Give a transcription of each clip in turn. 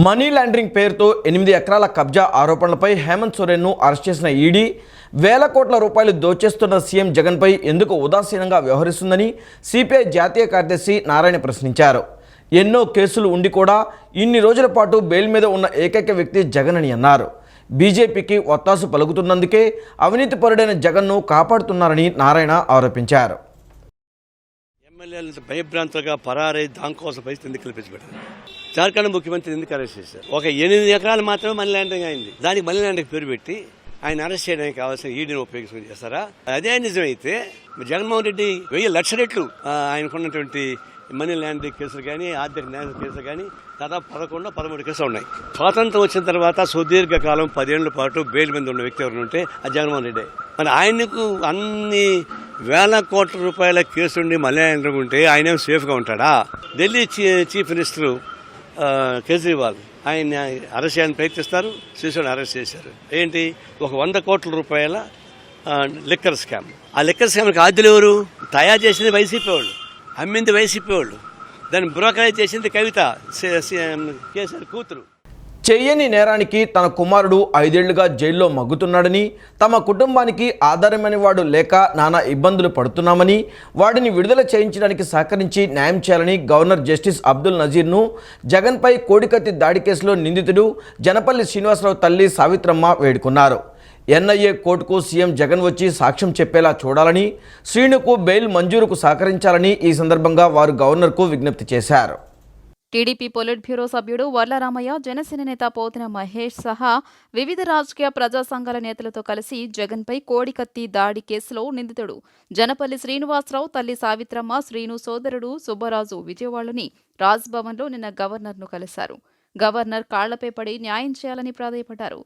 Money laundering పేరుతో 8 ఎకరాల కబ్జా ఆరోపణలపై హేమంత్ సోరెన్ను అరెస్ట్ చేసిన ఈడీ వేల కోట్ల రూపాయలు దోచేస్తున్న సీఎం జగన్పై ఎందుకు ఉదాసీనంగా వ్యవహరిస్తుందని సిపిఐ జాతీయ కార్యదర్శి నారాయణ ప్రశ్నించారు. ఎన్నో కేసులు ఉండి కూడా ఇన్ని రోజుల పాటు బెయిల్ మీద ఉన్న ఏకైక వ్యక్తి జగన్ అని అన్నారు. బీజేపీకి ఒత్తాసు పలుకుతున్నందుకే అవినీతిపరుడైన జగన్ను కాపాడుతున్నారని నారాయణ ఆరోపించారు. ఎమ్మెల్యేలు భయభ్రాంతులుగా పరారై దానికోసం పరిస్థితి ఎందుకు కల్పించబడింది? జార్ఖండ్ ముఖ్యమంత్రి ఎందుకు అరెస్ట్ చేశారు? ఒక 8 ఎకరాలు మాత్రమే మనీ లాండరింగ్ అయింది. దానికి మనీ లాండరింగ్ పేరు పెట్టి ఆయన అరెస్ట్ చేయడానికి కావాల్సిన ఈడీని ఉపయోగించుకుని చేస్తారా? అదే నిజమైతే జగన్మోహన్ రెడ్డి 1000 లక్షల రెట్లు ఆయనకున్నటువంటి మనీ లాండరింగ్ కేసులు కానీ ఆర్థిక న్యాయ కేసులు కానీ దాదాపు 11-13 కేసులు ఉన్నాయి. స్వాతంత్రం వచ్చిన తర్వాత సుదీర్ఘకాలం 10 ఏళ్ల పాటు బెయిల్ మీద ఉన్న వ్యక్తి ఎవరు ఉంటే అది జగన్మోహన్ రెడ్డి. మరి ఆయనకు అన్ని వేల కోట్ల రూపాయల కేసుండి మనీ లాండరింగ్ ఉంటే ఆయన సేఫ్గా ఉంటాడా? ఢిల్లీ చీఫ్ మినిస్టర్ కేజ్రీవాల్ ఆయన అరెస్ట్ చేయడానికి ప్రయత్నిస్తారు, శిశువుని అరెస్ట్ చేశారు. ఏంటి? ఒక 100 కోట్ల రూపాయల లిక్కర్ స్కామ్. ఆ లిక్కర్ స్కామ్కి ఆద్యులు ఎవరు? తయారు చేసింది వైసీపీ వాళ్ళు, అమ్మింది వైసీపీ వాళ్ళు, దాన్ని బ్రోకరేజ్ చేసింది కవిత, కేసీఆర్ కూతురు. చెయ్యని నేరానికి తన కుమారుడు 5 ఏళ్లుగా జైల్లో మగ్గుతున్నాడని, తమ కుటుంబానికి ఆధారమని వాడు లేక నానా ఇబ్బందులు పడుతున్నామని, వాడిని విడుదల చేయించడానికి సహకరించి న్యాయం చేయాలని గవర్నర్ జస్టిస్ అబ్దుల్ నజీర్ను జగన్పై కోడికత్తి దాడి కేసులో నిందితుడు జనపల్లి శ్రీనివాసరావు తల్లి సావిత్రమ్మ వేడుకున్నారు. ఎన్ఐఏ కోర్టుకు సీఎం జగన్ వచ్చి సాక్ష్యం చెప్పేలా చూడాలని, శ్రీనుకు బెయిల్ మంజూరుకు సహకరించాలని ఈ సందర్భంగా వారు గవర్నర్కు విజ్ఞప్తి చేశారు. టీడీపీ పొలిట్ బ్యూరో సభ్యుడు వర్లరామయ్య, జనసేన నేత పోతిన మహేష్ సహా వివిధ రాజకీయ ప్రజా సంఘాల నేతలతో కలిసి జగన్పై కోడికత్తి దాడి కేసులో నిందితుడు జనపల్లి శ్రీనివాసరావు తల్లి సావిత్రమ్మ, శ్రీను సోదరుడు సుబ్బరాజు విజయవాడలోని రాజ్భవన్లో నిన్న గవర్నర్ను కలిశారు. గవర్నర్ కాళ్లపై పడి న్యాయం చేయాలని ప్రాధేయపడ్డారు.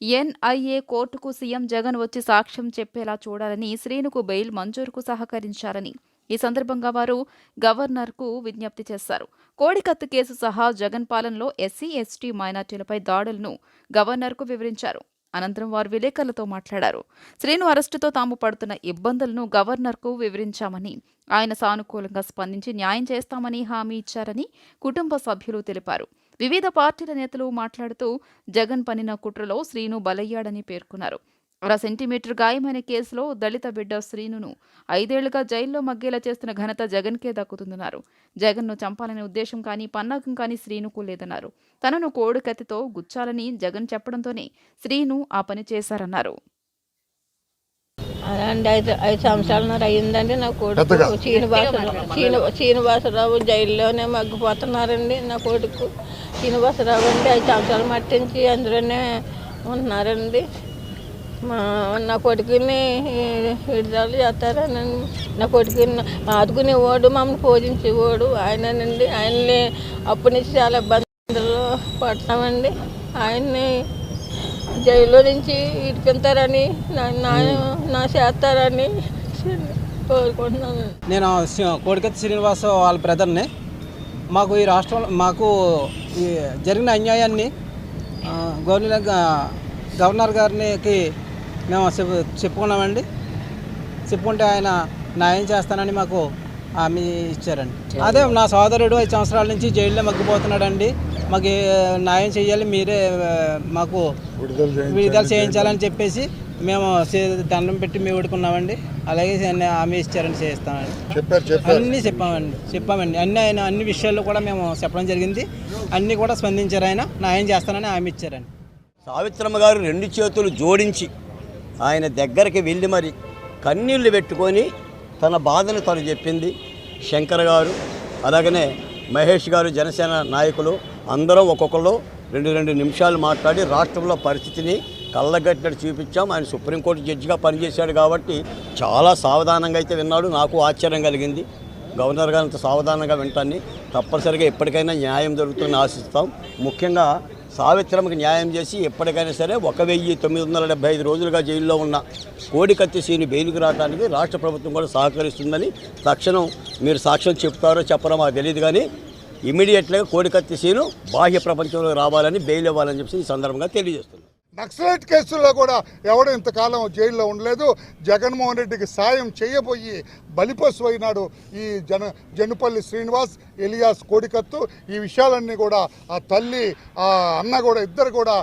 ఎన్ఐఏ కోర్టుకు సీఎం జగన్ వచ్చి సాక్ష్యం చెప్పేలా చూడాలని, శ్రీనుకు బెయిల్ మంజూరుకు సహకరించాలని ఈ సందర్భంగా వారు గవర్నర్కు విజ్ఞప్తి చేశారు. కోడికత్తు కేసు సహా జగన్ పాలనలో ఎస్సీ, ఎస్టీ, మైనార్టీలపై దాడులను గవర్నర్కు వివరించారు. అనంతరం వారు విలేకరులతో మాట్లాడారు. శ్రీను అరెస్టుతో తాము పడుతున్న ఇబ్బందులను గవర్నర్కు వివరించామని, ఆయన సానుకూలంగా స్పందించి న్యాయం చేస్తామని హామీ ఇచ్చారని కుటుంబ సభ్యులు తెలిపారు. వివిధ పార్టీల నేతలు మాట్లాడుతూ జగన్ పన్నిన కుట్రలో శ్రీను బలయ్యాడని పేర్కొన్నారు. 1 సెంటీమీటర్ గాయమైన కేసులో దళిత బిడ్డ శ్రీనును 5 ఏళ్లుగా జైల్లో మగ్గేలా చేస్తున్న ఘనత జగన్కే దక్కుతుందన్నారు. జగన్ను చంపాలనే ఉద్దేశం కానీ పన్నాగం కానీ శ్రీనుకు లేదన్నారు. తనను కోడికత్తితో గుచ్చాలని జగన్ చెప్పడంతోనే శ్రీను ఆ పని చేశారన్నారు. అదండి 5 సంవత్సరాలన్నర అయ్యిందండి. నా కొడుకు శ్రీనివాసరావు జైల్లోనే మగ్గిపోతున్నారండి. నా కొడుకు శ్రీనివాసరావు అండి 5 సంవత్సరాలు మట్టించి అందులోనే ఉంటున్నారండి. నా కొడుకుని విడుదల చేస్తారని, నా కొడుకుని ఆదుకునేవాడు, మమ్మల్ని పోషించేవాడు ఆయనండి. ఆయన్ని అప్పటి నుంచి చాలా ఇబ్బందులు పడతామండి. ఆయన్ని జైల్లో నుంచి ఇడిపిస్తారని, నా చేస్తారని కోరుకుంటున్నాను. నేను కోడికత్తి శ్రీనివాస వాళ్ళ బ్రదర్ని. మాకు ఈ రాష్ట్రంలో మాకు ఈ జరిగిన అన్యాయాన్ని గవర్నర్ గారికి మేము చెప్పుకున్నామండి. చెప్పుకుంటే ఆయన న్యాయం చేస్తానని మాకు హామీ ఇచ్చారండి. అదే నా సోదరుడు 5 సంవత్సరాల నుంచి జైల్లో మగ్గిపోతున్నాడండి. మాకు న్యాయం చేయాలి, మీరే మాకు విడుదల చేయించాలని చెప్పేసి మేము దండం పెట్టి మేము వేడుకున్నామండి. అలాగే హామీ ఇచ్చారని చేస్తామండి. అన్నీ చెప్పామండి. అన్ని విషయాల్లో కూడా మేము చెప్పడం జరిగింది. అన్నీ కూడా స్పందించారు. ఆయన న్యాయం చేస్తానని హామీ ఇచ్చారండి. సావిత్రమ్మ గారు 2 చేతులు జోడించి ఆయన దగ్గరికి వెళ్ళి మరి కన్నీళ్లు పెట్టుకొని తన బాధను తను చెప్పింది. శంకర్ గారు, అలాగనే మహేష్ గారు, జనసేన నాయకులు అందరం ఒక్కొక్కరు 2 నిమిషాలు మాట్లాడి రాష్ట్రంలో పరిస్థితిని కళ్ళగట్టినట్టు చూపించాం. ఆయన సుప్రీంకోర్టు జడ్జిగా పనిచేశాడు కాబట్టి చాలా సావధానంగా అయితే విన్నాడు. నాకు ఆశ్చర్యం కలిగింది. గవర్నర్ గారు అంత సావధానంగా వింటాన్ని. తప్పనిసరిగా ఎప్పటికైనా న్యాయం జరుగుతుందని ఆశిస్తాం. ముఖ్యంగా సావిత్రమ్మకి న్యాయం చేసి ఎప్పటికైనా సరే 1975 రోజులుగా జైల్లో ఉన్న కోడికత్తి శ్రీని బెయిల్కి రావడానికి రాష్ట్ర ప్రభుత్వం కూడా సహకరిస్తుందని తక్షణం మీరు సాక్ష్యం చెప్తారో చెప్పరో మాకు తెలియదు, కానీ ఇమీడియట్గా కోడికత్తి శ్రీను బాహ్య ప్రపంచంలో రావాలని, బెయిల్ ఇవ్వాలని చెప్పి ఈ సందర్భంగా తెలియజేస్తున్నాను. నక్సలైట్ కేసుల్లో కూడా ఎవడు ఇంతకాలం జైల్లో ఉండలేదు. జగన్మోహన్ రెడ్డికి సాయం చేయబోయి బలిపశు అయినాడు ఈ జనుపల్లి శ్రీనివాస్ ఎలియాస్ కోడికత్తు. ఈ విషయాలన్నీ కూడా ఆ తల్లి ఆ అన్న కూడా ఇద్దరు కూడా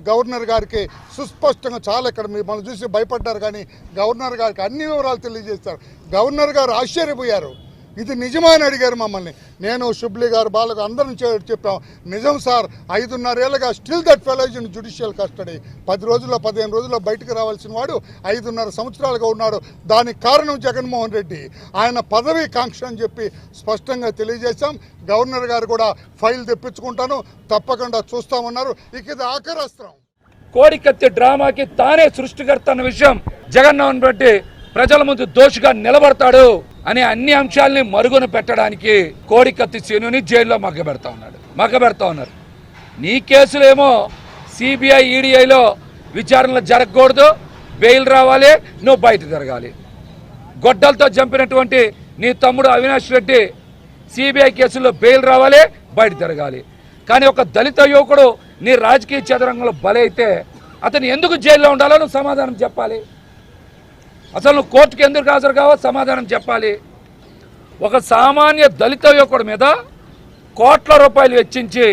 గవర్నర్ గారికి సుస్పష్టంగా చాలా ఇక్కడ మనం చూసి భయపడ్డారు, కానీ గవర్నర్ గారికి అన్ని వివరాలు తెలియజేస్తారు. గవర్నర్ గారు ఆశ్చర్యపోయారు. ఇది నిజమా అని అడిగారు మమ్మల్ని. నేను షుబ్లీ గారు బాలకు అందరం చెప్పాం, నిజం సార్, 5.5 ఏళ్ళుగా still that fellows in judicial custody. 10 రోజుల్లో 15 రోజుల్లో బయటకు రావాల్సిన వాడు 5.5 సంవత్సరాలుగా ఉన్నాడు. దానికి కారణం జగన్మోహన్ రెడ్డి, ఆయన పదవీ కాంక్ష అని చెప్పి స్పష్టంగా తెలియజేశాం. గవర్నర్ గారు కూడా ఫైల్ తెప్పించుకుంటాను, తప్పకుండా చూస్తామన్నారు. ఇక ఇది ఆఖరస్త్రం. కోడికత్తి డ్రామాకి తానే సృష్టికర్త అన్న విషయం జగన్మోహన్ రెడ్డి ప్రజల ముందు దోషిగా నిలబడతాడు అనే అన్ని అంశాలని మరుగున పెట్టడానికి కోడికత్తి శ్రీనుని జైల్లో మగ్గబెడతా ఉన్నారు. నీ కేసులేమో సిబిఐ ఈడీఐలో విచారణలు జరగకూడదు, బెయిల్ రావాలి, నువ్వు బయట తిరగాలి. గొడ్డలతో చంపినటువంటి నీ తమ్ముడు అవినాష్ రెడ్డి సిబిఐ కేసుల్లో బెయిల్ రావాలి, బయట తిరగాలి. కానీ ఒక దళిత యువకుడు నీ రాజకీయ చదరంగంలో బలైతే అతను ఎందుకు జైల్లో ఉండాలో నువ్వు సమాధానం చెప్పాలి. అసలు నువ్వు కోర్టుకు ఎందుకు హాజరు కావో సమాధానం చెప్పాలి. ఒక సామాన్య దళిత యువకుడి మీద కోట్ల రూపాయలు వెచ్చించి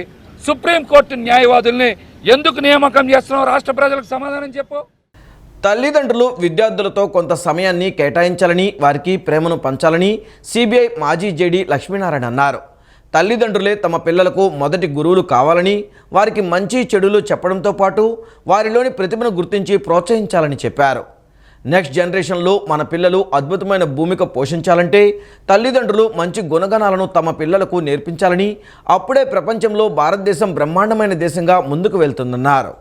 సుప్రీంకోర్టు న్యాయవాదుల్ని ఎందుకు నియామకం చేస్తున్నావు? రాష్ట్ర ప్రజలకు సమాధానం చెప్పు. తల్లిదండ్రులు విద్యార్థులతో కొంత సమయాన్ని కేటాయించాలని, వారికి ప్రేమను పంచాలని సిబిఐ మాజీ జేడీ లక్ష్మీనారాయణ అన్నారు. తల్లిదండ్రులే తమ పిల్లలకు మొదటి గురువులు కావాలని, వారికి మంచి చెడులు చెప్పడంతో పాటు వారిలోని ప్రతిభను గుర్తించి ప్రోత్సహించాలని చెప్పారు. నెక్స్ట్ జనరేషన్లో మన పిల్లలు అద్భుతమైన భూమిక పోషించాలంటే తల్లిదండ్రులు మంచి గుణగణాలను తమ పిల్లలకు నేర్పించాలని, అప్పుడే ప్రపంచంలో భారతదేశం బ్రహ్మాండమైన దేశంగా ముందుకు వెళ్తుందన్నారు.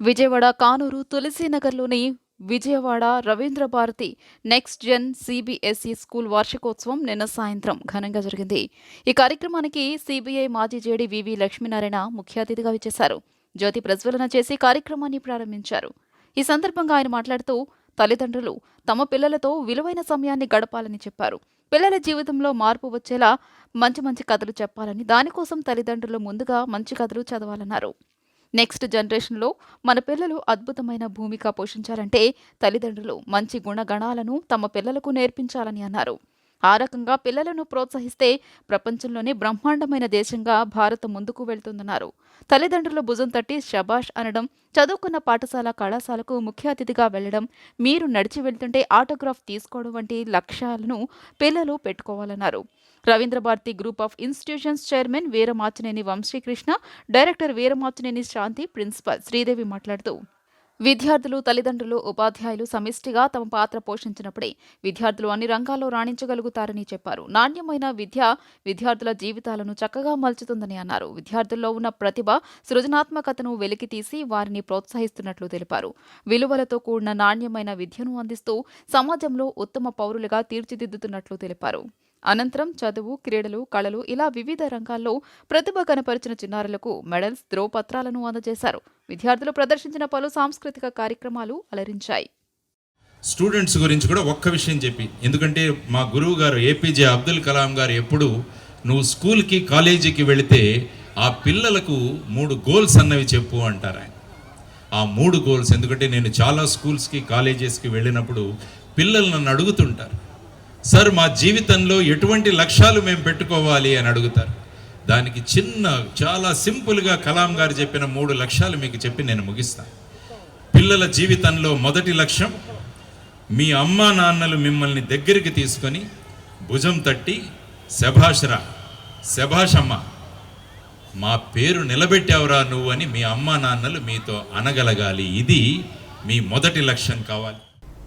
విజయవాడ కానూరు తులసీనగర్లోని Vijayawada Ravindra Bharati next gen CBSE school వార్షికోత్సవం నిన్న సాయంత్రం ఘనంగా జరిగింది. ఈ కార్యక్రమానికి సిబిఐ మాజీ జేడీ వివి లక్ష్మీనారాయణ ముఖ్య అతిథిగా విచ్చేశారు. జ్యోతి ప్రజ్వలన చేసి కార్యక్రమాన్ని ప్రారంభించారు. ఈ సందర్భంగా ఆయన మాట్లాడుతూ తల్లిదండ్రులు తమ పిల్లలతో విలువైన సమయాన్ని గడపాలని చెప్పారు. పిల్లల జీవితంలో మార్పు వచ్చేలా మంచి మంచి కథలు చెప్పాలని, దానికోసం తల్లిదండ్రులు ముందుగా మంచి కథలు చదవాలన్నారు. నెక్స్ట్ జనరేషన్లో మన పిల్లలు అద్భుతమైన భూమిక పోషించాలంటే తల్లిదండ్రులు మంచి గుణగణాలను తమ పిల్లలకు నేర్పించాలని అన్నారు. ఆ రకంగా పిల్లలను ప్రోత్సహిస్తే ప్రపంచంలోనే బ్రహ్మాండమైన దేశంగా భారత్ ముందుకు వెళ్తుందన్నారు. తల్లిదండ్రులు భుజం తట్టి శబాష్ అనడం, చదువుకున్న పాఠశాల కళాశాలకు ముఖ్య అతిథిగా వెళ్లడం, మీరు నడిచి వెళ్తుంటే ఆటోగ్రాఫ్ తీసుకోవడం వంటి లక్ష్యాలను పిల్లలు పెట్టుకోవాలన్నారు. Ravindra Bharati group of institutions chairman Veeramachineni Vamsikrishna, director Veeramachineni Shanti, principal Sridevi మాట్లాడుతూ విద్యార్థులు, తల్లిదండ్రులు, ఉపాధ్యాయులు సమిష్టిగా తమ పాత్ర పోషించినప్పుడే విద్యార్థులు అన్ని రంగాల్లో రాణించగలుగుతారని చెప్పారు. నాణ్యమైన విద్య విద్యార్థుల జీవితాలను చక్కగా మలుచుతుందని అన్నారు. విద్యార్థుల్లో ఉన్న ప్రతిభ, సృజనాత్మకతను వెలికితీసి వారిని ప్రోత్సహిస్తున్నట్లు తెలిపారు. విలువలతో కూడిన నాణ్యమైన విద్యను అందిస్తూ సమాజంలో ఉత్తమ పౌరులుగా తీర్చిదిద్దుతున్నట్లు తెలిపారు. అనంతరం చదువు, క్రీడలు, కళలు ఇలా వివిధ రంగాల్లో ప్రతిభ కనపరిచిన చిన్నారులకు మెడల్స్, ధ్రువపత్రాలను అందజేశారు. విద్యార్థులు ప్రదర్శించిన పలు సాంస్కృతిక కార్యక్రమాలు అలరించాయి. స్టూడెంట్స్ గురించి కూడా ఒక్క విషయం చెప్పి, ఎందుకంటే మా గురువు గారు ఏపీజే అబ్దుల్ కలాం గారు ఎప్పుడు నువ్వు స్కూల్కి, కాలేజీకి వెళితే ఆ పిల్లలకు 3 గోల్స్ అన్నవి చెప్పు అంటారు ఆయన. ఆ 3 గోల్స్, ఎందుకంటే నేను చాలా స్కూల్స్కి, కాలేజెస్కి వెళ్ళినప్పుడు పిల్లలు నన్ను అడుగుతుంటారు, సార్ మా జీవితంలో ఎటువంటి లక్ష్యాలు మేము పెట్టుకోవాలి అని అడుగుతారు. దానికి చాలా సింపుల్గా కలాం గారు చెప్పిన 3 లక్ష్యాలు మీకు చెప్పి నేను ముగిస్తాను. పిల్లల జీవితంలో మొదటి లక్ష్యం, మీ అమ్మా నాన్నలు మిమ్మల్ని దగ్గరికి తీసుకొని భుజం తట్టి శభాష్రా, శభాషమ్మ, మా పేరు నిలబెట్టావురా నువ్వు అని మీ అమ్మా నాన్నలు మీతో అనగలగాలి. ఇది మీ మొదటి లక్ష్యం కావాలి.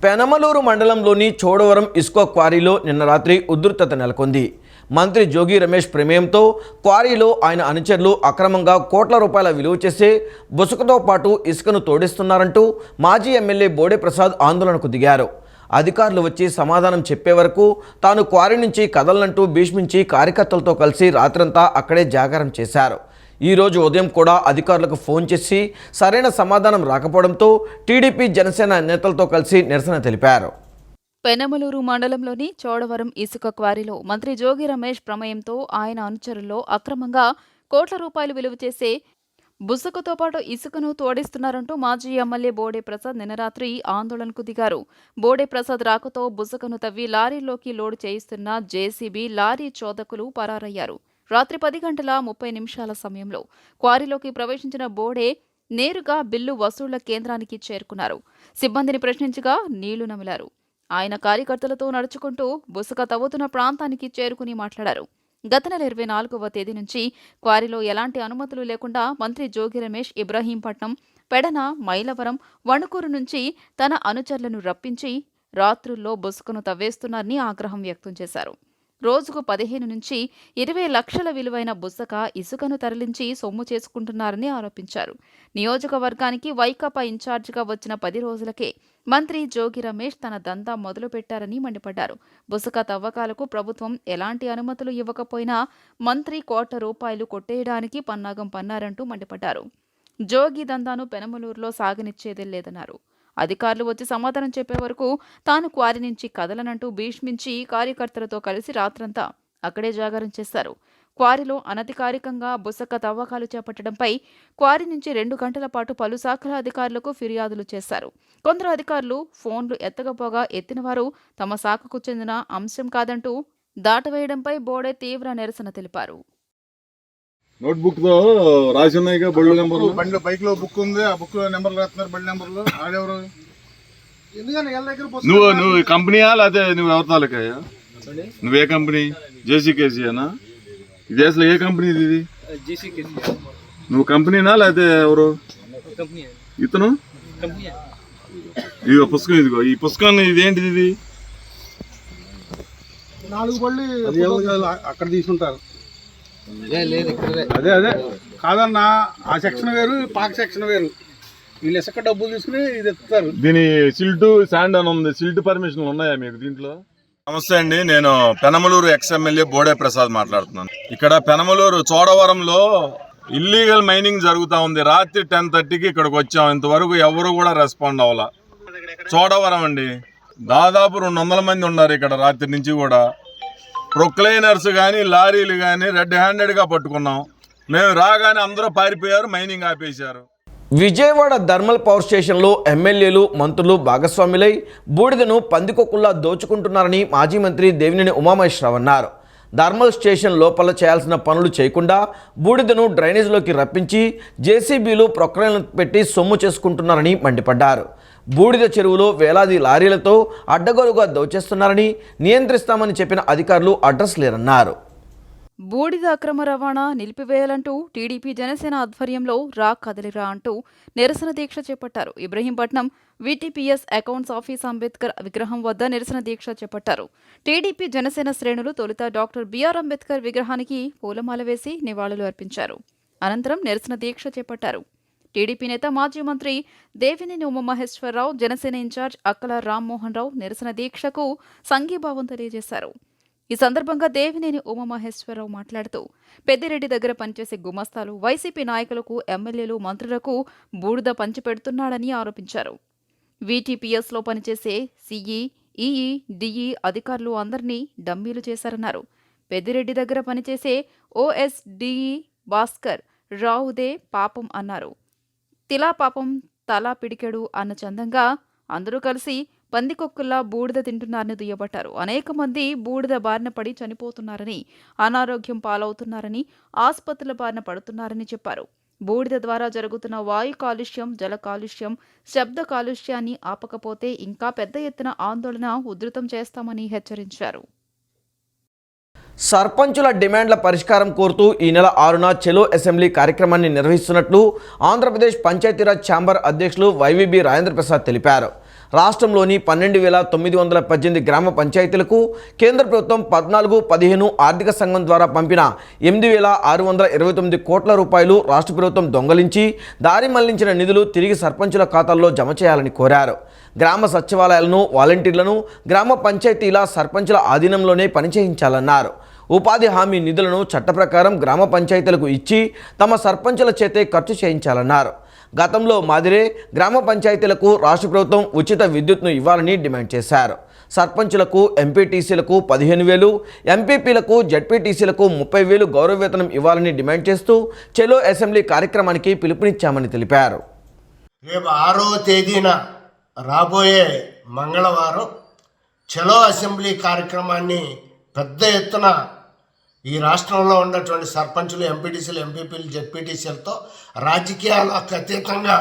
పెనమలూరు మండలంలోని చోడవరం ఇసుక క్వారీలో నిన్న రాత్రి ఉధృతత నెలకొంది. మంత్రి జోగి రమేష్ ప్రమేయంతో క్వారీలో ఆయన అనుచరులు అక్రమంగా కోట్ల రూపాయల విలువ చేసే బుసకతో పాటు ఇసుకను తోడిస్తున్నారంటూ మాజీ ఎమ్మెల్యే బోడే ప్రసాద్ ఆందోళనకు దిగారు. అధికారులు వచ్చి సమాధానం చెప్పే వరకు తాను క్వారీ నుంచి కదలనంటూ భీష్మించి కార్యకర్తలతో కలిసి రాత్రంతా అక్కడే జాగారం చేశారు. ఈరోజు ఉదయం కూడా అధికారులకు ఫోన్ చేసి సరైన సమాధానం రాకపోవడంతో టీడీపీ, జనసేన నేతలతో కలిసి నిరసన తెలిపారు. పెనమలూరు మండలంలోని చోడవరం ఇసుక క్వారీలో మంత్రి జోగి రమేష్ ప్రమేయంతో ఆయన అనుచరుల్లో అక్రమంగా కోట్ల రూపాయలు విలువ చేసే బుసకతో పాటు ఇసుకను తోడిస్తున్నారంటూ మాజీ ఎమ్మెల్యే బోడే ప్రసాద్ నిన్న రాత్రి ఆందోళనకు దిగారు. బోడే ప్రసాద్ రాకతో బుసకను తవ్వి లారీలోకి లోడు చేయిస్తున్న జేసీబీ లారీ చోదకులు పరారయ్యారు. రాత్రి 10:30 సమయంలో క్వారీలోకి ప్రవేశించిన బోడే నేరుగా బిల్లు వసూళ్ల కేంద్రానికి చేరుకున్నారు. సిబ్బందిని ప్రశ్నించగా నీళ్లు నమిలారు. ఆయన కార్యకర్తలతో నడుచుకుంటూ బుసక తవ్వుతున్న ప్రాంతానికి చేరుకుని మాట్లాడారు. గత నెల 24వ తేదీ నుంచి క్వారీలో ఎలాంటి అనుమతులు లేకుండా మంత్రి జోగి రమేష్ ఇబ్రహీంపట్నం, పెడన, మైలవరం, వణుకూరు నుంచి తన అనుచరులను రప్పించి రాత్రుల్లో బుసకను తవ్వేస్తున్నారని ఆగ్రహం వ్యక్తం చేశారు. రోజుకు 15 నుంచి 20 లక్షల విలువైన బుసక ఇసుకను తరలించి సొమ్ము చేసుకుంటున్నారని ఆరోపించారు. నియోజకవర్గానికి వైకాపా ఇన్ఛార్జిగా వచ్చిన 10 రోజులకే మంత్రి జోగి రమేష్ తన దందా మొదలుపెట్టారని మండిపడ్డారు. బుసక తవ్వకాలకు ప్రభుత్వం ఎలాంటి అనుమతులు ఇవ్వకపోయినా మంత్రి ₹1,00,00,000 కొట్టేయడానికి పన్నాగం పన్నారంటూ మండిపడ్డారు. జోగి దందాను పెనమలూరులో సాగనిచ్చేదే లేదన్నారు. అధికారులు వచ్చి సమాధానం చెప్పే వరకు తాను క్వారీ నుంచి కదలనంటూ భీష్మించి కార్యకర్తలతో కలిసి రాత్రంతా అక్కడే జాగారం చేశారు. క్వారీలో అనధికారికంగా బుసక తవ్వకాలు చేపట్టడంపై క్వారీ నుంచి 2 గంటల పాటు పలు శాఖల అధికారులకు ఫిర్యాదులు చేశారు. కొందరు అధికారులు ఫోన్లు ఎత్తకపోగా ఎత్తినవారు తమ శాఖకు చెందిన అంశం కాదంటూ దాటవేయడంపై బోడే తీవ్ర నిరసన తెలిపారు. నోట్బుక్ తో రాసి ఉన్నాయి బళ్ళు నెంబర్లు బండి బైక్ లో బుక్ ఉంది. ఆ బుక్ లో నెంబర్లు రాస్తున్నారు, బండి నెంబర్లు. ఆడెవరు? నువ్వు కంపెనీయా లేకపోతే నువ్వు ఎవరి తాలూకాయా? నువ్వే కంపెనీ? జేసీకేసీనా? ఇది అసలు ఏ కంపెనీ ఇది? నువ్వు కంపెనీనా లేకపోతే ఎవరు? ఇతను ఇదిగో పుస్తకం, ఇదిగో ఈ పుస్తకం ఇదేంటిది? ఇది 4 బళ్ళు అక్కడ తీసుకుంటారు. అదే కాదన్నా, ఆ సెక్షన్ వేరు, పాక సెక్షన్ వేరు. వీళ్ళు ఇసుక డబ్బులు తీసుకుని ఇది ఎత్తుతారు. దీని సిల్ట్ శాండ్ అని ఉంది. సిల్ట్ పర్మిషన్లు ఉన్నాయా మీకు దీంట్లో? నమస్తే అండి, నేను పెనమలూరు ఎమ్మెల్యే బోడే ప్రసాద్ మాట్లాడుతున్నాను. ఇక్కడ పెనమలూరు చోడవరంలో ఇల్లీగల్ మైనింగ్ జరుగుతూ ఉంది. రాత్రి 10:30కి ఇక్కడికి వచ్చాం. ఇంతవరకు ఎవరు కూడా రెస్పాండ్ అవ్వాల. చోడవరం అండి, దాదాపు 200 మంది ఉన్నారు ఇక్కడ. రాత్రి నుంచి కూడా ప్రొక్లైనర్స్ కానీ లారీలు కానీ రెడ్ హ్యాండెడ్గా పట్టుకున్నాం. మేము రాగానే అందరూ పారిపోయారు, మైనింగ్ ఆపేశారు. విజయవాడ థర్మల్ పవర్ స్టేషన్లో ఎమ్మెల్యేలు, మంత్రులు భాగస్వాములై బూడిదను పందికొక్కుల్లా దోచుకుంటున్నారని మాజీ మంత్రి దేవినేని ఉమామహేశ్వరరావు అన్నారు. థర్మల్ స్టేషన్ లోపల చేయాల్సిన పనులు చేయకుండా బూడిదను డ్రైనేజ్లోకి రప్పించి జేసీబీలు ప్రొక్లైనర్లు పెట్టి సొమ్ము చేసుకుంటున్నారని మండిపడ్డారు. బూడిద చెరువులో వేలాది లారీలతో అడ్డగోలుగా దోచేస్తున్నారని, నియంత్రిస్తామని చెప్పిన అధికారులు అడ్రస్ లేరన్నారు. బూడిద అక్రమ రవాణా నిలిపివేయాలంటూ టీడీపీ జనసేన ఆధ్వర్యంలో రా కదలిరా అంటూ నిరసన దీక్ష చేపట్టారు. Ibrahimpatnam VTPS accounts office Ambedkar విగ్రహం వద్ద నిరసన దీక్ష చేపట్టారు. టీడీపీ జనసేన శ్రేణులు తొలుత డాక్టర్ బిఆర్ అంబేద్కర్ విగ్రహానికి పూలమాల వేసి నివాళులు అర్పించారు. అనంతరం నిరసన దీక్ష చేపట్టారు. టీడీపీ నేత మాజీ మంత్రి దేవినేని ఉమామహేశ్వరరావు, జనసేన ఇన్ఛార్జ్ అక్కల రామ్మోహన్ రావు నిరసన దీక్షకు సంఘీభావం తెలియజేశారు. ఈ సందర్భంగా దేవినేని ఉమామహేశ్వరరావు మాట్లాడుతూ పెద్దిరెడ్డి దగ్గర పనిచేసే గుమస్తాలు, వైసీపీ నాయకులకు, ఎమ్మెల్యేలు, మంత్రులకు బూడిద పంచిపెడుతున్నాడని ఆరోపించారు. వీటీపీఎస్లో పనిచేసే సీఈ, ఈఈ, డిఈ అధికారులు అందరినీ డమ్మీలు చేశారన్నారు. పెద్దిరెడ్డి దగ్గర పనిచేసే ఓఎస్డిఈ భాస్కర్ రావుదే పాపం అన్నారు. తిలా పాపం తలా పిడికెడు అన్న చందంగా అందరూ కలిసి పందికొక్కుల్లా బూడిద తింటున్నారని దుయ్యబట్టారు. అనేక మంది బూడిద బారిన పడి చనిపోతున్నారని, అనారోగ్యం పాలవుతున్నారని, ఆసుపత్రుల బారిన పడుతున్నారని చెప్పారు. బూడిద ద్వారా జరుగుతున్న వాయు కాలుష్యం, జల కాలుష్యం, శబ్ద కాలుష్యాన్ని ఆపకపోతే ఇంకా పెద్ద ఎత్తున ఆందోళన ఉధృతం చేస్తామని హెచ్చరించారు. సర్పంచుల డిమాండ్ల పరిష్కారం కోరుతూ ఈ నెల 6న చెలో అసెంబ్లీ కార్యక్రమాన్ని నిర్వహిస్తున్నట్లు ఆంధ్రప్రదేశ్ పంచాయతీరాజ్ ఛాంబర్ అధ్యక్షులు వైవీబీ రాజేంద్ర ప్రసాద్ తెలిపారు. రాష్ట్రంలోని 12,918 గ్రామ పంచాయతీలకు కేంద్ర ప్రభుత్వం 14-15 ఆర్థిక సంఘం ద్వారా పంపిన 8,629 కోట్ల రూపాయలు రాష్ట్ర ప్రభుత్వం దొంగలించి దారి మళ్లించిన నిధులు తిరిగి సర్పంచుల ఖాతాల్లో జమ చేయాలని కోరారు. గ్రామ సచివాలయాలను, వాలంటీర్లను గ్రామ పంచాయతీల సర్పంచుల ఆధీనంలోనే పనిచేయించాలన్నారు. ఉపాధి హామీ నిధులను చట్ట ప్రకారం గ్రామ పంచాయతీలకు ఇచ్చి తమ సర్పంచుల చేతే ఖర్చు చేయించాలన్నారు. గతంలో మాదిరే గ్రామ పంచాయతీలకు రాష్ట్ర ప్రభుత్వం ఉచిత విద్యుత్ను ఇవ్వాలని డిమాండ్ చేశారు. సర్పంచులకు ఎంపీటీసీలకు 15,000, ఎంపీపీలకు జడ్పీటీసీలకు 30,000 గౌరవ వేతనం ఇవ్వాలని డిమాండ్ చేస్తూ చలో అసెంబ్లీ కార్యక్రమానికి పిలుపునిచ్చామని తెలిపారు. రేపు 6వ తేదీన రాబోయే మంగళవారం చలో అసెంబ్లీ కార్యక్రమాన్ని పెద్ద ఎత్తున ఈ రాష్ట్రంలో ఉన్నటువంటి సర్పంచులు, ఎంపీటీసీలు, ఎంపీపీలు, జెడ్పీటీసీలతో రాజకీయాలకు అతీతంగా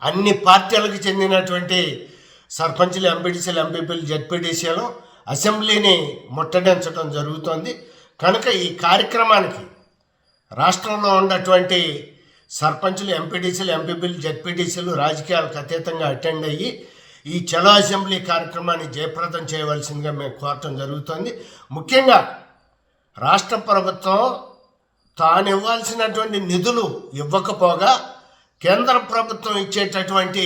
అన్ని పార్టీలకు చెందినటువంటి సర్పంచులు, ఎంపీటీసీలు, ఎంపీపీలు, జెడ్పీటీసీలు అసెంబ్లీని ముట్టడించడం జరుగుతోంది. కనుక ఈ కార్యక్రమానికి రాష్ట్రంలో ఉన్నటువంటి సర్పంచులు, ఎంపీటీసీలు, ఎంపీపీలు, జెడ్పీటీసీలు రాజకీయాలకు అతీతంగా అటెండ్ అయ్యి ఈ చలో అసెంబ్లీ కార్యక్రమాన్ని జయప్రదం చేయవలసిందిగా మేము కోరటం జరుగుతుంది. ముఖ్యంగా రాష్ట్ర ప్రభుత్వం తాను ఇవ్వాల్సినటువంటి నిధులు ఇవ్వకపోగా కేంద్ర ప్రభుత్వం ఇచ్చేటటువంటి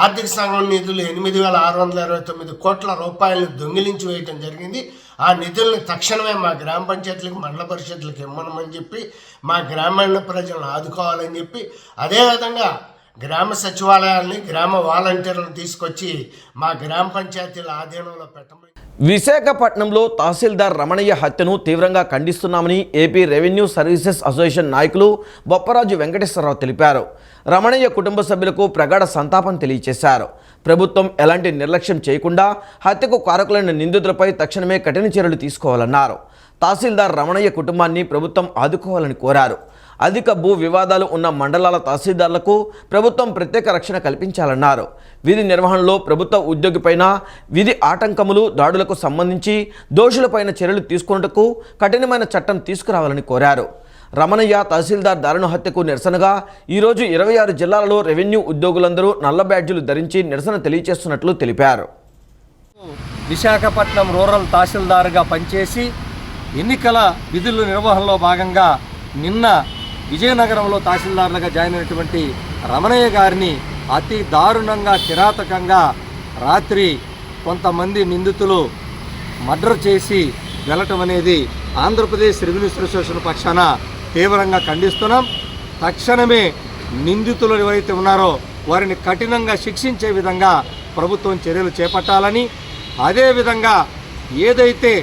ఆర్థిక సంఘం నిధులు 8,629 కోట్ల రూపాయలను దొంగిలించి వేయటం జరిగింది. ఆ నిధుల్ని తక్షణమే మా గ్రామ పంచాయతీలకు, మండల పరిషత్లకు ఇమ్మనమని చెప్పి, మా గ్రామీణ ప్రజలను ఆదుకోవాలని చెప్పి, అదేవిధంగా గ్రామ సచివాలయాల్ని, గ్రామ వాలంటీర్లను తీసుకొచ్చి మా గ్రామ పంచాయతీల ఆధీనంలో పెట్టమని. విశాఖపట్నంలో తహసీల్దార్ రమణయ్య హత్యను తీవ్రంగా ఖండిస్తున్నామని ఏపీ రెవెన్యూ సర్వీసెస్ అసోసియేషన్ నాయకులు బొప్పరాజు వెంకటేశ్వరరావు తెలిపారు. రమణయ్య కుటుంబ సభ్యులకు ప్రగాఢ సంతాపం తెలియజేశారు. ప్రభుత్వం ఎలాంటి నిర్లక్ష్యం చేయకుండా హత్యకు కారకులైన నిందితులపై తక్షణమే కఠిన చర్యలు తీసుకోవాలన్నారు. తహసీల్దార్ రమణయ్య కుటుంబాన్ని ప్రభుత్వం ఆదుకోవాలని కోరారు. అధిక భూ వివాదాలు ఉన్న మండలాల తహసీల్దార్లకు ప్రభుత్వం ప్రత్యేక రక్షణ కల్పించాలన్నారు. విధి నిర్వహణలో ప్రభుత్వ ఉద్యోగిపైన విధి ఆటంకములు, దాడులకు సంబంధించి దోషులపైన చర్యలు తీసుకున్నట్టుకు కఠినమైన చట్టం తీసుకురావాలని కోరారు. రమణయ్య తహసీల్దార్ దారుణ హత్యకు నిరసనగా ఈరోజు 26 జిల్లాలలో రెవెన్యూ ఉద్యోగులందరూ నల్ల బ్యాడ్జీలు ధరించి నిరసన తెలియజేస్తున్నట్లు తెలిపారు. విశాఖపట్నం రూరల్ తహసీల్దార్గా పనిచేసి ఎన్నికల విధుల నిర్వహణలో భాగంగా నిన్న విజయనగరంలో తహసీల్దార్లుగా జాయిన్ అయినటువంటి రమణయ్య గారిని అతి దారుణంగా, కిరాతకంగా రాత్రి కొంతమంది నిందితులు మర్డర్ చేసి వెళ్ళటం అనేది ఆంధ్రప్రదేశ్ రెవెన్యూ అసోసియేషన్ పక్షాన తీవ్రంగా ఖండిస్తున్నాం. తక్షణమే నిందితులు ఎవరైతే ఉన్నారో వారిని కఠినంగా శిక్షించే విధంగా ప్రభుత్వం చర్యలు చేపట్టాలని, అదేవిధంగా ఏదైతే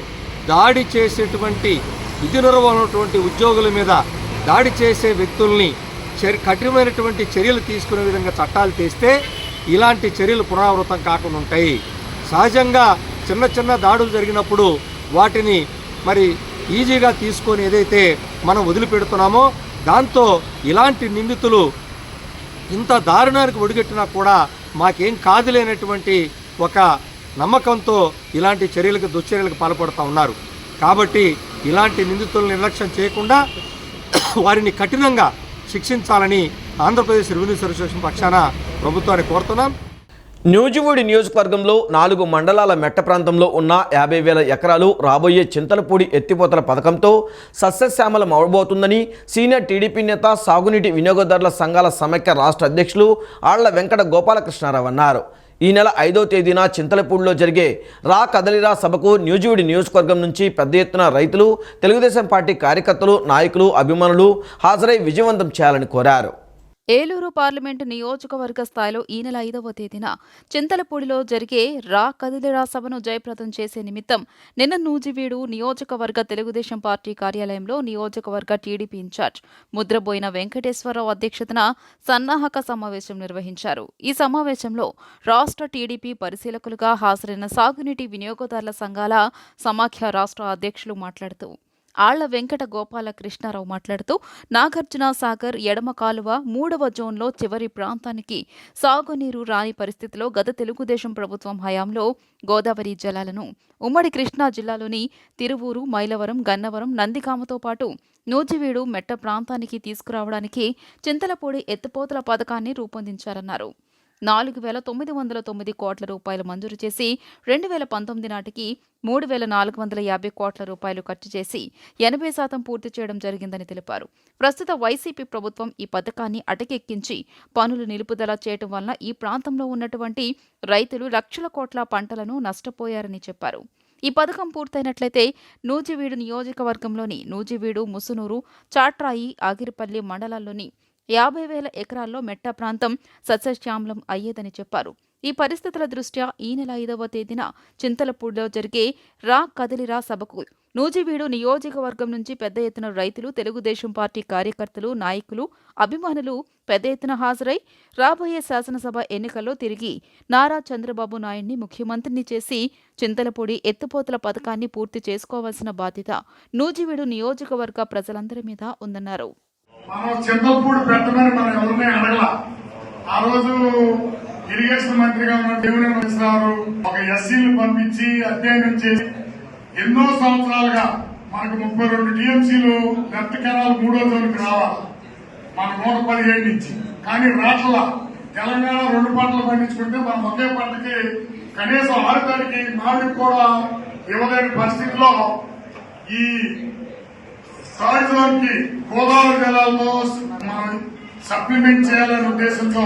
దాడి చేసేటువంటి విధి నిర్వహణటువంటి ఉద్యోగుల మీద దాడి చేసే వ్యక్తుల్ని కఠినమైనటువంటి చర్యలు తీసుకునే విధంగా చట్టాలు తెస్తే ఇలాంటి చర్యలు పునరావృతం కాకుండా ఉంటాయి. సహజంగా చిన్న చిన్న దాడులు జరిగినప్పుడు వాటిని మరి ఈజీగా తీసుకొని ఏదైతే మనం వదిలిపెడుతున్నామో దాంతో ఇలాంటి నిందితులు ఇంత దారుణానికి ఒడిగట్టినా కూడా మాకేం కాదులేనటువంటి ఒక నమ్మకంతో ఇలాంటి చర్యలకు, దుశ్చర్యలకు పాల్పడుతూ ఉన్నారు. కాబట్టి ఇలాంటి నిందితులను నిర్లక్ష్యం చేయకుండా వారిని కఠినంగా శిక్షించాలని ఆంధ్రప్రదేశ్ రెవెన్యూ అసోసియేషన్ పక్షాన ప్రభుత్వాన్ని కోరుతున్నాం. న్యూజివీడు నియోజకవర్గంలో 4 మండలాల మెట్ట ప్రాంతంలో ఉన్న 50,000 ఎకరాలు రాబోయే చింతలపూడి ఎత్తిపోతల పథకంతో సస్యశ్యామలం అవబోతుందని సీనియర్ టీడీపీ నేత, సాగునీటి వినియోగదారుల సంఘాల సమైక్య రాష్ట్ర అధ్యక్షులు ఆళ్ల వెంకట గోపాలకృష్ణారావు అన్నారు. ఈ నెల 5వ తేదీన చింతలపూడిలో జరిగే రా కదలిరా సభకు న్యూజివీడు నియోజకవర్గం నుంచి పెద్ద ఎత్తున రైతులు, తెలుగుదేశం పార్టీ కార్యకర్తలు, నాయకులు, అభిమానులు హాజరై విజయవంతం చేయాలని కోరారు. ఏలూరు పార్లమెంటు నియోజకవర్గ స్థాయిలో ఈ నెల 5వ తేదీన చింతలపూడిలో జరిగే రా కదిలిరా సభను జయప్రదం చేసే నిమిత్తం నిన్న నూజివీడు నియోజకవర్గ తెలుగుదేశం పార్టీ కార్యాలయంలో నియోజకవర్గ టీడీపీ ఇన్ఛార్జ్ ముద్రబోయిన వెంకటేశ్వరరావు అధ్యక్షతన సన్నాహక సమావేశం నిర్వహించారు. ఈ సమావేశంలో రాష్ట్ర టీడీపీ పరిశీలకులుగా హాజరైన సాగునీటి వినియోగదారుల సంఘాల సమాఖ్య రాష్ట్ర అధ్యక్షులు మాట్లాడుతూ ఆళ్ల వెంకట గోపాల కృష్ణారావు మాట్లాడుతూ నాగార్జున సాగర్ ఎడమ కాలువ 3వ జోన్లో చివరి ప్రాంతానికి సాగునీరు రాని పరిస్థితిలో గత తెలుగుదేశం ప్రభుత్వం హయాంలో గోదావరి జలాలను ఉమ్మడి కృష్ణా జిల్లాలోని తిరువూరు, మైలవరం, గన్నవరం, నందిగామతో పాటు నూజివీడు మెట్ట ప్రాంతానికి తీసుకురావడానికి చింతలపూడి ఎత్తిపోతల పథకాన్ని రూపొందించారన్నారు. 4,909 కోట్ల రూపాయలు మంజూరు చేసి 2019 నాటికి 3,450 కోట్ల రూపాయలు ఖర్చు చేసి 80% పూర్తి చేయడం జరిగిందని తెలిపారు. ప్రస్తుత వైసీపీ ప్రభుత్వం ఈ పథకాన్ని అటకెక్కించి పనులు నిలుపుదల చేయడం వలన ఈ ప్రాంతంలో ఉన్నటువంటి రైతులు లక్షల కోట్ల పంటలను నష్టపోయారని చెప్పారు. ఈ పథకం పూర్తయినట్లయితే నూజివీడు నియోజకవర్గంలోని నూజివీడు, ముసునూరు, చాట్రాయి, ఆగిరిపల్లి మండలాల్లోని 50,000 ఎకరాల్లో మెట్ట ప్రాంతం సస్యశ్యామలం అయ్యేదని చెప్పారు. ఈ పరిస్థితుల దృష్ట్యా ఈ నెల 5వ తేదీన చింతలపూడిలో జరిగే రా కదిలిరా సభకు నూజివీడు నియోజకవర్గం నుంచి పెద్ద ఎత్తున రైతులు, తెలుగుదేశం పార్టీ కార్యకర్తలు, నాయకులు, అభిమానులు పెద్ద ఎత్తున హాజరై రాబోయే శాసనసభ ఎన్నికల్లో తిరిగి నారా చంద్రబాబు నాయుడిని ముఖ్యమంత్రిని చేసి చింతలపూడి ఎత్తిపోతల పథకాన్ని పూర్తి చేసుకోవాల్సిన బాధ్యత నూజివీడు నియోజకవర్గ ప్రజలందరి మీద ఉందన్నారు. మనం చింతలపూడి పెట్టమని మనం ఎవరిని అడగల. ఆ రోజు ఇరిగేషన్ మంత్రిగా ఉన్న దేవినేని ఉమేశ్వరరావు ఒక ఎస్సీలు పంపించి అధ్యయనం చేసి ఎన్నో సంవత్సరాలుగా మనకు 32 టీఎంసీలు లెఫ్ట్ కెనాల్ 3వ జోన్కి రావాలి మన 117 నుంచి. కానీ రాట్ల తెలంగాణ 2 పంటలు పండించుకుంటే మనం ఒకే పంటకి కనీసం 6 తారీఖు మామిడి కూడా ఇవ్వలేని పరిస్థితిలో ఈ థర్డ్ జోన్ కి గోదావరి జిల్లాలో మనం సప్లిమెంట్ చేయాలనే ఉద్దేశంతో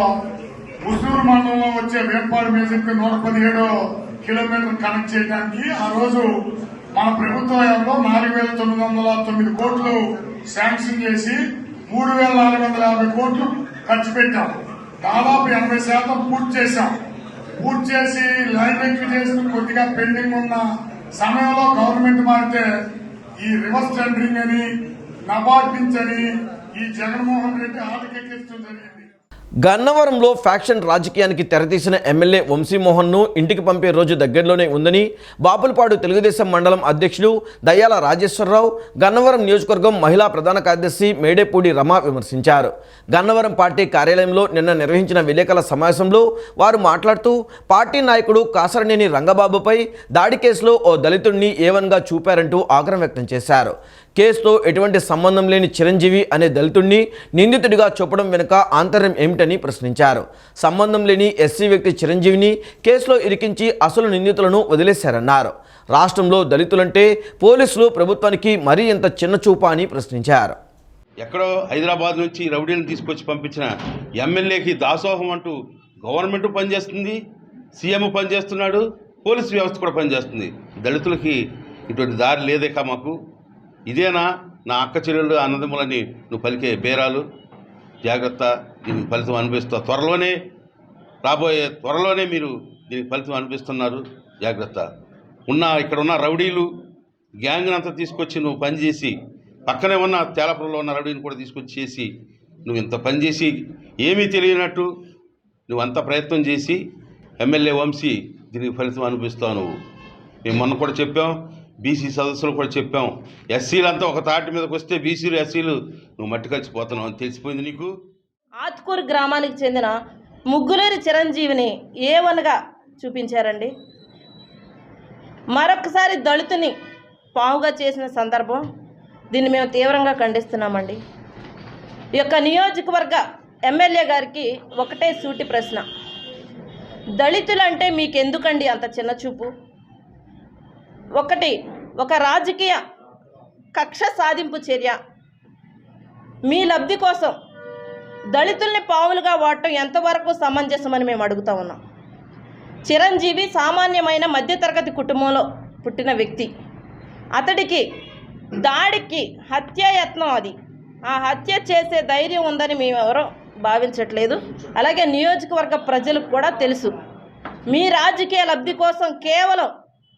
ముసూరు మండలంలో వచ్చే వేపాడు మ్యూజిక్ 117 కిలోమీటర్ కనెక్ట్ చేయడానికి ఆ రోజు మన ప్రభుత్వం 4,909 కోట్లు శాంక్షన్ చేసి 3,450 కోట్లు ఖర్చు పెట్టాం. దాదాపు 80% పూర్తి చేశాం. పూర్తి చేసి లైన్ వెరిఫికేషన్ కొద్దిగా పెండింగ్ ఉన్న సమయంలో గవర్నమెంట్ మారితే ఈ రివర్స్ టెండరింగ్ అని నబార్డ్ నుంచి అని ఈ జగన్మోహన్ రెడ్డి ఆటకెక్కించడం జరిగింది. గన్నవరంలో ఫ్యాక్షన్ రాజకీయానికి తెరతీసిన ఎమ్మెల్యే వంశీమోహన్ను ఇంటికి పంపే రోజు దగ్గరలోనే ఉందని బాపులపాడు తెలుగుదేశం మండలం అధ్యక్షులు దయ్యాల రాజేశ్వరరావు, గన్నవరం నియోజకవర్గం మహిళా ప్రధాన కార్యదర్శి మేడేపూడి రమ విమర్శించారు. గన్నవరం పార్టీ కార్యాలయంలో నిన్న నిర్వహించిన విలేకరుల సమావేశంలో వారు మాట్లాడుతూ పార్టీ నాయకుడు కాసరనేని రంగబాబుపై దాడి కేసులో ఓ దళితుడిని ఏవన్గా చూపారంటూ ఆగ్రహం వ్యక్తం చేశారు. కేసుతో ఎటువంటి సంబంధం లేని చిరంజీవి అనే దళితుడిని నిందితుడిగా చూపడం వెనుక ఆంతర్యం ఏమిటని ప్రశ్నించారు. సంబంధం లేని ఎస్సీ వ్యక్తి చిరంజీవిని కేసులో ఇరికించి అసలు నిందితులను వదిలేశారన్నారు. రాష్ట్రంలో దళితులంటే పోలీసులు ప్రభుత్వానికి మరీ ఇంత చిన్న చూపా అని ప్రశ్నించారు. ఎక్కడో హైదరాబాద్ నుంచి రౌడీలను తీసుకొచ్చి పంపించిన ఎమ్మెల్యేకి దాసోహం అంటూ గవర్నమెంట్ పనిచేస్తుంది, సీఎం పనిచేస్తున్నాడు, పోలీసు వ్యవస్థ కూడా పనిచేస్తుంది. దళితులకి ఇటువంటి దారి లేదేకా మాకు? ఇదేనా నా అక్క చెల్లెళ్ళు అన్నదమ్ములని నువ్వు పలికే బేరాలు? జాగ్రత్త, దీనికి ఫలితం అనిపిస్తా. త్వరలోనే మీరు దీనికి ఫలితం అనిపిస్తున్నారు. జాగ్రత్త. ఇక్కడ ఉన్న రౌడీలు గ్యాంగ్ని అంతా తీసుకొచ్చి నువ్వు పనిచేసి పక్కనే ఉన్న తేలపురంలో ఉన్న రౌడీని కూడా తీసుకొచ్చి చేసి నువ్వు ఇంత పనిచేసి ఏమీ తెలియనట్టు నువ్వంత ప్రయత్నం చేసి ఎమ్మెల్యే వంశీ దీనికి ఫలితం అనిపిస్తావు నువ్వు. మేము మొన్న కూడా చెప్పాం, బీసీ సదస్సులు కూడా చెప్పాం, ఎస్సీలంతా ఒక తాటి మీదకి వస్తే బీసీలు ఎస్సీలు నువ్వు మట్టి కలిసిపోతున్నావు అని తెలిసిపోయింది నీకు. ఆత్కూరు గ్రామానికి చెందిన ముగ్గులేని చిరంజీవిని ఏవనగా చూపించారండి. మరొకసారి దళితుని పావుగా చేసిన సందర్భం, దీన్ని మేము తీవ్రంగా ఖండిస్తున్నామండి. ఈ యొక్క నియోజకవర్గ ఎమ్మెల్యే గారికి ఒకటే సూటి ప్రశ్న, దళితులంటే మీకెందుకండి అంత చిన్న చూపు? ఒక రాజకీయ కక్ష సాధింపు చర్య, మీ లబ్ధి కోసం దళితుల్ని పావులుగా వాడటం ఎంతవరకు సమంజసమని మేము అడుగుతా ఉన్నాం. చిరంజీవి సామాన్యమైన మధ్యతరగతి కుటుంబంలో పుట్టిన వ్యక్తి. అతడికి దాడికి హత్యాయత్నం, అది ఆ హత్య చేసే ధైర్యం ఉందని మేము ఎవరో భావించట్లేదు. అలాగే నియోజకవర్గ ప్రజలకు కూడా తెలుసు, మీ రాజకీయ లబ్ధి కోసం, కేవలం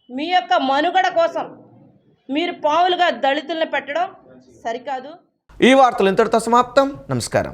మీ యొక్క మనుగడ కోసం మీరు పావులుగా దళితుల్ని పెట్టడం సరికాదు. ఈ వార్తలు ఇంతటితో సమాప్తం. నమస్కారం.